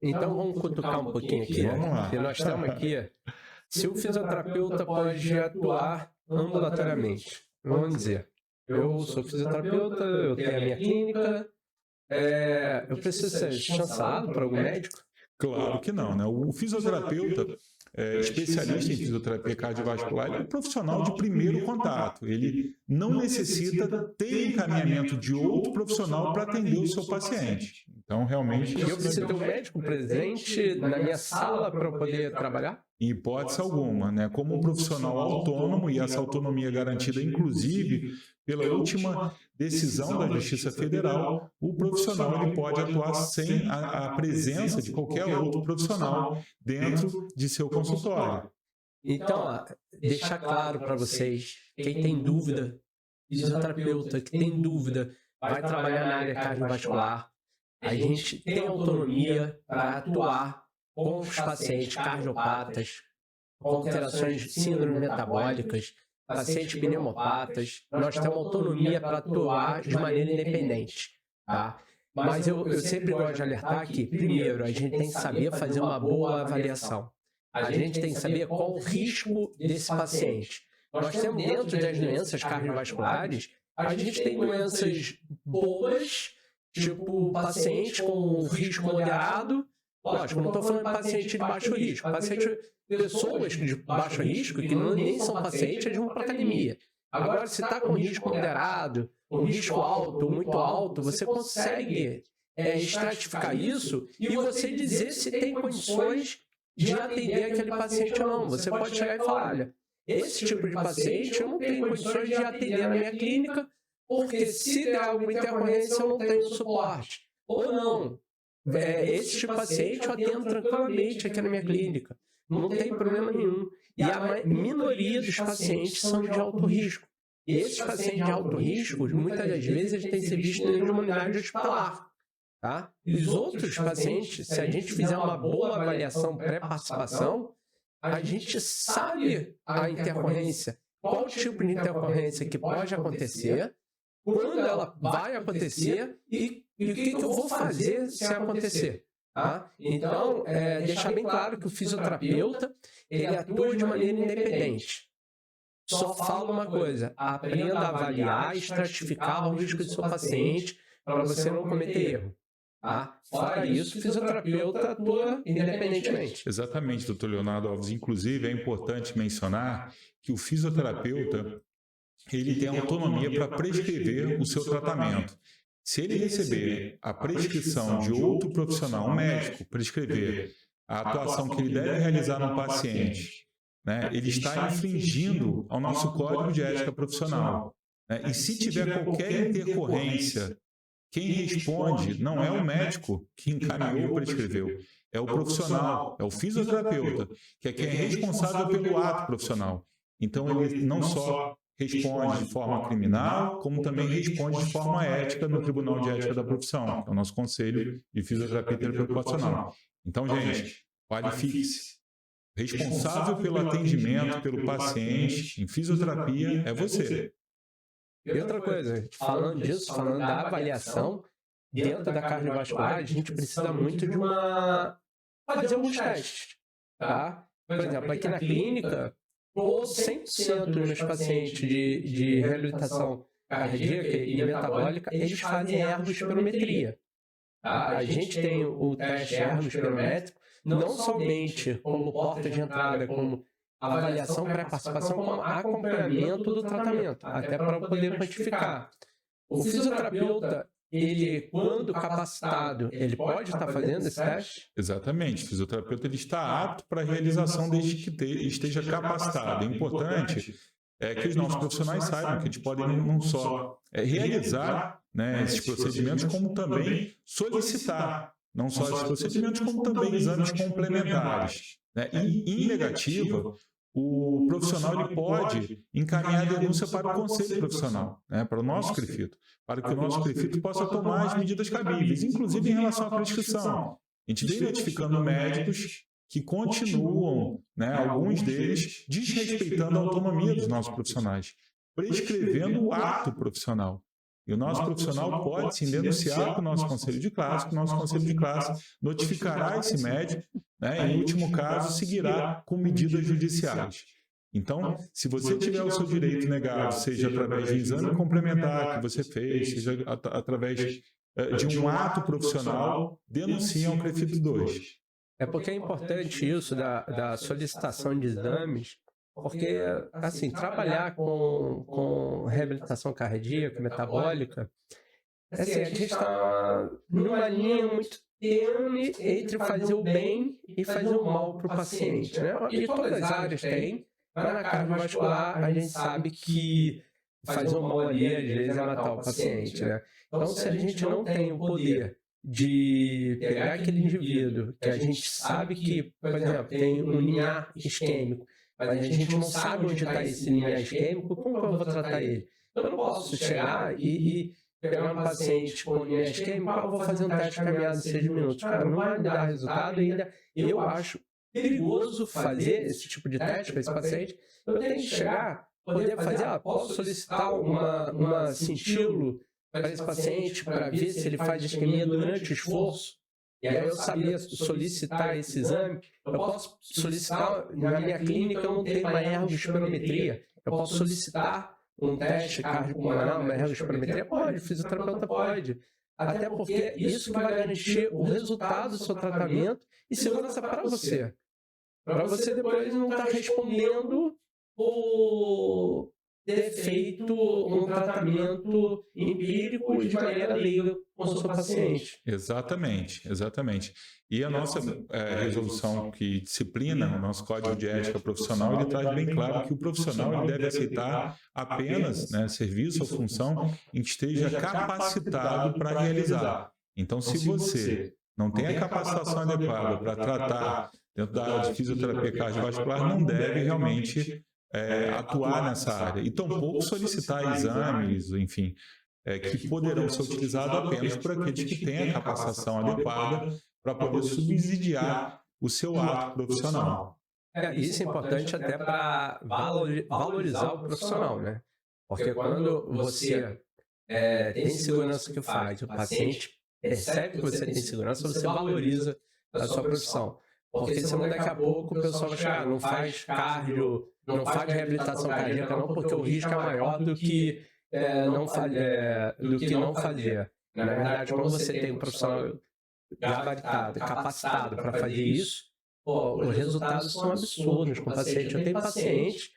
Então vamos cutucar um pouquinho aqui. Vamos lá. Porque nós estamos aqui. Se o fisioterapeuta pode atuar ambulatoriamente, vamos dizer, eu sou fisioterapeuta, eu tenho a minha clínica, eu preciso ser chancelado por algum médico? Claro que não, né? O fisioterapeuta, especialista em fisioterapia cardiovascular, ele é um profissional de primeiro contato. Ele não necessita ter encaminhamento de outro profissional para atender o seu paciente. Então, realmente... Eu preciso ter um médico presente na minha sala para eu poder trabalhar? Em hipótese alguma, né? Como um profissional autônomo, e essa autonomia é garantida, inclusive, pela última decisão da Justiça Federal, o profissional ele pode atuar sem a presença de qualquer outro profissional dentro de seu consultório. Então, deixar claro para vocês, quem tem dúvida, fisioterapeuta que tem dúvida, vai trabalhar na área cardiovascular, a gente tem autonomia para atuar com os pacientes cardiopatas, com alterações de síndromes metabólicas, pacientes pneumopatas. Nós temos autonomia para atuar de maneira independente, tá? Mas eu sempre gosto de alertar que, primeiro, a gente tem que saber fazer uma boa avaliação. A gente tem que saber qual o risco desse paciente. Nós temos dentro das doenças cardiovasculares, a gente tem doenças boas, tipo paciente com risco moderado. Lógico, não estou falando de paciente de baixo risco. Pessoas de baixo risco que nem são pacientes, eles vão para a academia. Agora, se está com risco moderado, um risco alto, muito alto, você consegue estratificar isso e você dizer se tem condições de atender aquele paciente ou não. Você pode chegar e falar, olha, esse tipo de paciente eu não tenho condições de atender na minha clínica, porque se der alguma intercorrência eu não tenho suporte. Ou não. Esse tipo de paciente eu atendo tranquilamente aqui na minha clínica. Não tem problema nenhum. E a minoria dos pacientes são de alto risco. E esses pacientes de alto risco, muitas das vezes, eles têm que ser vistos dentro de uma unidade hospitalar. Tá? E os outros pacientes, se a gente fizer uma boa avaliação pré-participação, a gente sabe a intercorrência, qual tipo de intercorrência que pode acontecer, quando ela vai acontecer e o que eu vou fazer se acontecer. Tá? Então, deixar bem claro que o fisioterapeuta ele atua de maneira independente. Só fala uma coisa, aprenda a avaliar e estratificar o risco do seu paciente para você não cometer erro. Tá? Fora isso, o fisioterapeuta atua independentemente. Exatamente, doutor Leonardo Alves. Inclusive, é importante mencionar que o fisioterapeuta ele tem autonomia para prescrever o seu tratamento. Se ele receber a prescrição de outro profissional, um médico, prescrever a atuação que ele deve realizar no paciente, né, ele está infringindo ao nosso Código de Ética Profissional. Né? E se tiver qualquer intercorrência, quem responde não é o médico que encaminhou ou prescreveu, é o profissional, é o fisioterapeuta, que é quem é responsável pelo ato profissional. Então, ele não só responde de forma criminal, como também responde de forma ética no Tribunal de Ética da Profissão, que é o nosso Conselho de Fisioterapia e Terapia Ocupacional. Então, gente, qualifique-se. Responsável pelo atendimento, pelo paciente em fisioterapia é você. E outra coisa, falando disso, falando da avaliação, dentro da cardiovascular, a gente precisa muito de fazer alguns testes, tá? Por exemplo, aqui na clínica, 100% dos meus pacientes de reabilitação cardíaca e metabólica, eles fazem ergospirometria. Tá? A gente tem o teste ergospirométrico, não somente como porta de entrada, como avaliação pré-participação, como acompanhamento do tratamento, até para poder quantificar. O fisioterapeuta, ele, quando capacitado, ele pode estar fazendo esse teste? Exatamente. O fisioterapeuta ele está apto para a realização desde que esteja capacitado. É importante que os nossos profissionais saibam que eles podem não só realizar, né, esses procedimentos, como também solicitar, não só esses procedimentos, como também exames complementares. Né? E, em negativa, o profissional ele pode encaminhar a denúncia para o conselho profissional, né, para o nosso CREFITO, para que o nosso CREFITO possa tomar as medidas cabíveis, inclusive em relação à prescrição. A gente vem notificando médicos que continuam, né, alguns deles, desrespeitando a autonomia dos nossos profissionais, prescrevendo o ato profissional. E o nosso profissional pode sim denunciar para o nosso conselho de classe, que o nosso conselho de classe notificará esse médico, né, e, em último caso, seguirá com medidas judiciais. Então, se você tiver o seu direito negado, seja através de exame complementar que você fez, seja através de um ato profissional, denuncie ao CREFIP 2. É porque é importante isso da solicitação de exames, porque, assim, trabalhar com reabilitação cardíaca, metabólica, assim, a gente está numa linha muito tênue entre fazer o bem e fazer o mal para o paciente, né? E todas as áreas têm, mas na cardiovascular a gente sabe que fazer o mal ali, às vezes, é matar o paciente, né? Então, se a gente não tem o poder de pegar aquele indivíduo que a gente sabe que, por exemplo, tem um limiar isquêmico, mas a gente não sabe onde está esse limiar isquêmico, como que eu vou tratar ele? Eu não posso chegar e pegar um paciente com limiar isquêmico, eu vou fazer um teste caminhado em 6 minutos. Cara, não vai me dar resultado ainda. Eu acho perigoso fazer esse tipo de teste para esse paciente. Eu tenho que chegar, poder fazer, posso solicitar uma cintilo para esse paciente, para ver se ele faz isquemia durante o esforço, e aí eu sabia solicitar esse exame. Eu posso solicitar, na minha clínica eu não tenho uma ergospirometria, eu posso solicitar um teste cardiopulmonar, uma ergospirometria? Pode, o fisioterapeuta pode. Até porque isso que vai garantir o resultado do seu tratamento e segurança para você. Para você depois não estar respondendo por ter feito um tratamento empírico de maneira leiga com o seu paciente. Exatamente, exatamente. E a nossa resolução que disciplina o nosso código de ética profissional, ele traz bem claro que o profissional ele deve aceitar apenas, né, serviço ou função em que esteja capacitado para realizar. Então, se você não tem a capacitação adequada para tratar dentro da área de fisioterapia cardiovascular, não deve realmente atuar nessa área. E tampouco solicitar exames, enfim, que poderão ser utilizados apenas por aqueles que têm a capacitação adequada para poder subsidiar o seu ato profissional. Isso é importante até para valorizar o profissional, né? Porque quando você tem segurança que faz, o paciente percebe que você tem segurança, você valoriza a sua profissão. Porque senão daqui a pouco o pessoal vai chegar, não faz cardio, não faz reabilitação cardíaca não, porque o risco é maior do que não fazer. Na verdade, quando você tem um profissional gabaritado, capacitado para fazer isso, os resultados são absurdos com o paciente. Eu tenho paciente